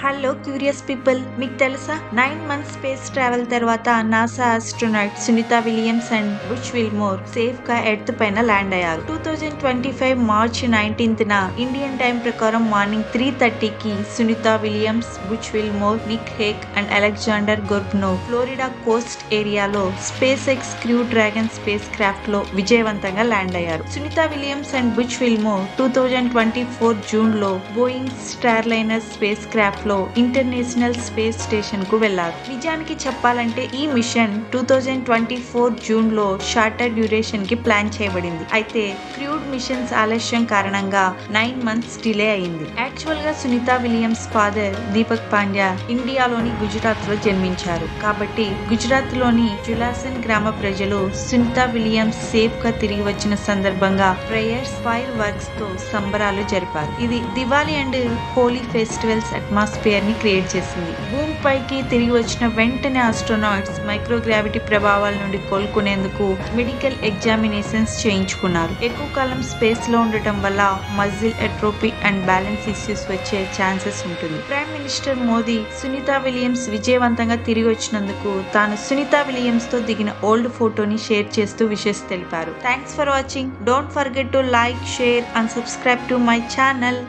Hello curious people, మీకు తెలుసా 9 months space travel తర్వాత NASA astronaut Sunita Williams and Butch Wilmore safe గా earth పైన ల్యాండ్ అయ్యారు. 2025 మార్చి 19న ఇండియన్ టైం ప్రకారం మార్నింగ్ 3:30కి Sunita Williams, Butch Wilmore, Nick Hague and Alexander Gorbunov Florida coast ఏరియాలో SpaceX crew Dragon spacecraft లో విజయవంతంగా ల్యాండ్ అయ్యారు. Sunita Williams and Butch Wilmore 2024 June లో బోయింగ్ స్టార్లైనర్ స్పేస్ క్రాఫ్ట్ లో ఇంటర్నేషనల్ స్పేస్ స్టేషన్ కు వెళ్లారు. నిజానికి చెప్పాలంటే ఈ మిషన్ 2024 జూన్ లో షార్టర్ డ్యూరేషన్ కి ప్లాన్ చేయబడింది. అయితే క్రూడ్ మిషన్స్ ఆలస్యం కారణంగా 9 మంత్స్ డిలే అయింది. యాక్చువల్ గా సునీత విలియమ్స్ ఫాదర్ దీపక్ పాండ్యా ఇండియాలోని గుజరాత్ లో జన్మించారు. కాబట్టి గుజరాత్ లోని జులాసన్ గ్రామ ప్రజలు సునీత విలియమ్స్ సేఫ్ గా తిరిగి వచ్చిన సందర్భంగా ప్రేయర్స్, ఫైర్ వర్క్స్ తో సంబరాలు జరిపారు. ఇది Diwali and Holi festivals atmosphere ని క్రియేట్ చేసింది. భూమి పైకి తిరిగి వచ్చిన వెంటనే ఆస్ట్రోనాట్స్ మైక్రోగ్రావిటీ ప్రభావాల నుండి కోలుకునేందుకు మెడికల్ ఎగ్జామినేషన్స్ చేయించుకున్నారు. ఎక్కువ కాలం స్పేస్ లో ఉండటం వల్ల muscle atrophy and balance issues వచ్చే ఛాన్సెస్ ఉంటుంది. Prime minister Modi Sunita Williams విజయవంతంగా తిరిగి వచ్చినందుకు తాను సునీత విలియమ్స్ తో దిగిన ఓల్డ్ ఫోటోని షేర్ చేస్తూ విషెస్ తెలిపారు. Thanks for watching. Don't forget to like, share and subscribe to my channel.